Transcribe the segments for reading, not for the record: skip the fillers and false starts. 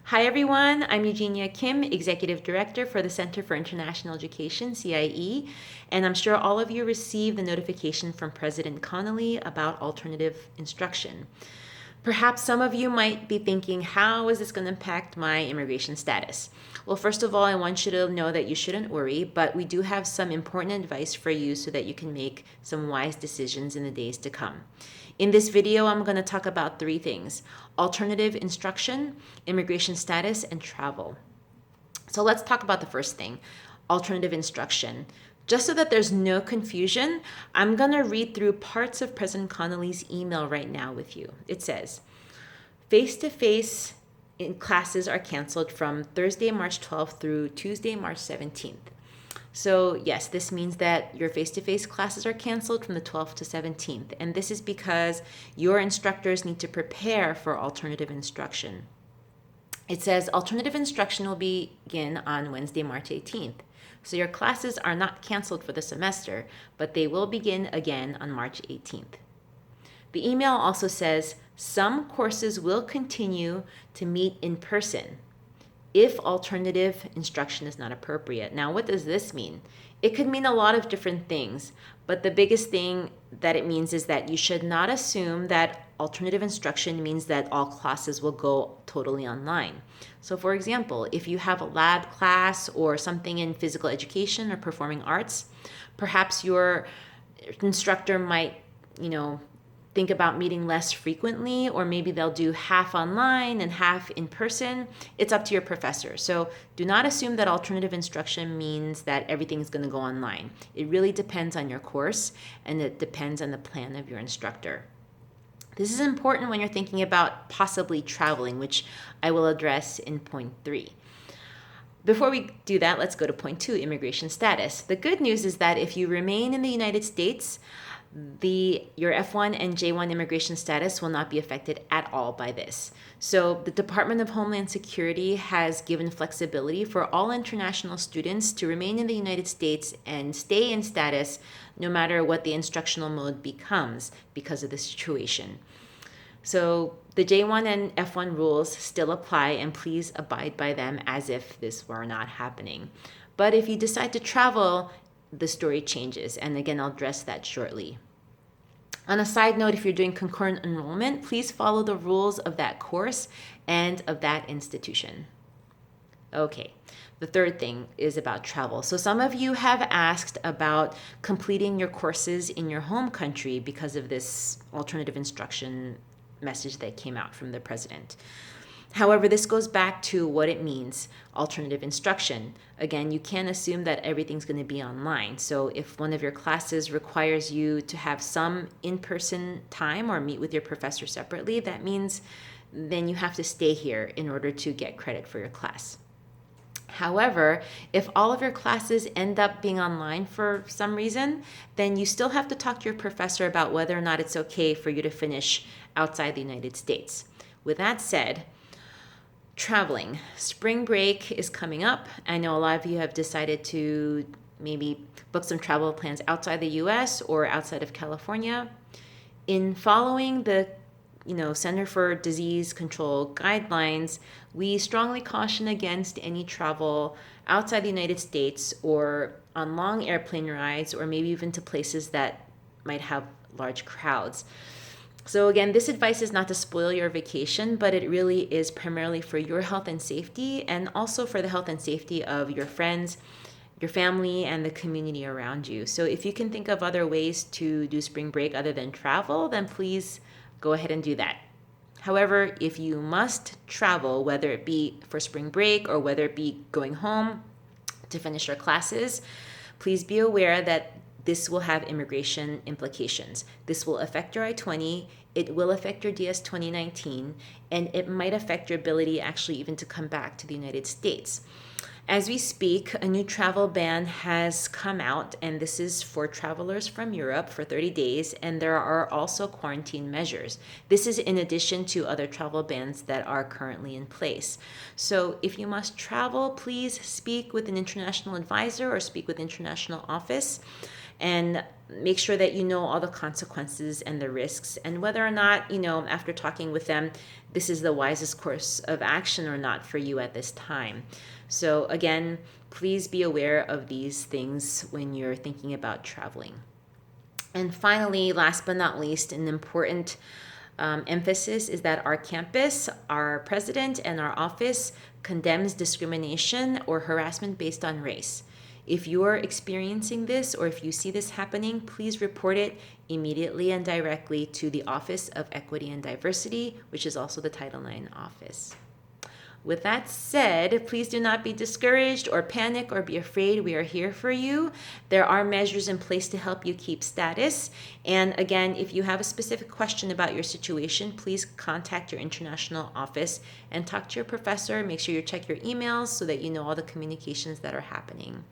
Hi everyone, I'm Eugenia Kim, Executive Director for the Center for International Education, CIE, and I'm sure all of you received the notification from President Connolly about alternative instruction. Perhaps some of you might be thinking, how is this going to impact my immigration status? Well, first of all, I want you to know that you shouldn't worry, but we do have some important advice for you so that you can make some wise decisions in the days to come. In this video, I'm going to talk about three things: alternative instruction, immigration status, and travel. So let's talk about the first thing, alternative instruction. Just so that there's no confusion, I'm going to read through parts of President Connolly's email right now with you. It says, face-to-face classes are canceled from Thursday, March 12th through Tuesday, March 17th. So yes, this means that your face-to-face classes are canceled from the 12th to 17th. And this is because your instructors need to prepare for alternative instruction. It says alternative instruction will begin on Wednesday, March 18th. So your classes are not canceled for the semester, but they will begin again on March 18th. The email also says some courses will continue to meet in person if alternative instruction is not appropriate. Now, what does this mean? It could mean a lot of different things, but the biggest thing that it means is that you should not assume that alternative instruction means that all classes will go totally online. So for example, if you have a lab class or something in physical education or performing arts, perhaps your instructor might, think about meeting less frequently, or maybe they'll do half online and half in person. It's up to your professor. So do not assume that alternative instruction means that everything's going to go online. It really depends on your course, and it depends on the plan of your instructor. This is important when you're thinking about possibly traveling, which I will address in point 3. Before we do that, let's go to point 2, immigration status. The good news is that if you remain in the United States, your F1 and J1 immigration status will not be affected at all by this. So the Department of Homeland Security has given flexibility for all international students to remain in the United States and stay in status no matter what the instructional mode becomes because of the situation. So the J1 and F1 rules still apply, and please abide by them as if this were not happening. But if you decide to travel, the story changes, and again, I'll address that shortly. On a side note, if you're doing concurrent enrollment, please follow the rules of that course and of that institution. Okay, the third thing is about travel. So some of you have asked about completing your courses in your home country because of this alternative instruction message that came out from the president. However, this goes back to what it means, alternative instruction. Again, you can't assume that everything's going to be online. So if one of your classes requires you to have some in-person time or meet with your professor separately, that means then you have to stay here in order to get credit for your class. However, if all of your classes end up being online for some reason, then you still have to talk to your professor about whether or not it's okay for you to finish outside the United States. With that said, traveling. Spring break is coming up. I know a lot of you have decided to maybe book some travel plans outside the US or outside of California. In following the Center for Disease Control guidelines, we strongly caution against any travel outside the United States or on long airplane rides, or maybe even to places that might have large crowds. So again, this advice is not to spoil your vacation, but it really is primarily for your health and safety, and also for the health and safety of your friends, your family, and the community around you. So if you can think of other ways to do spring break other than travel, then please go ahead and do that. However, if you must travel, whether it be for spring break or whether it be going home to finish your classes, please be aware that this will have immigration implications. This will affect your I-20, it will affect your DS 2019, and it might affect your ability actually even to come back to the United States. As we speak, a new travel ban has come out, and this is for travelers from Europe for 30 days, and there are also quarantine measures. This is in addition to other travel bans that are currently in place. So if you must travel, please speak with an international advisor or speak with international office. And make sure that you know all the consequences and the risks, and whether or not, after talking with them, this is the wisest course of action or not for you at this time. So again, please be aware of these things when you're thinking about traveling. And finally, last but not least, an important emphasis is that our campus, our president, and our office condemns discrimination or harassment based on race. If you are experiencing this or if you see this happening, please report it immediately and directly to the Office of Equity and Diversity, which is also the Title IX office. With that said, please do not be discouraged or panic or be afraid. We are here for you. There are measures in place to help you keep status. And again, if you have a specific question about your situation, please contact your international office and talk to your professor. Make sure you check your emails so that you know all the communications that are happening.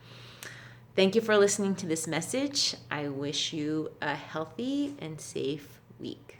Thank you for listening to this message. I wish you a healthy and safe week.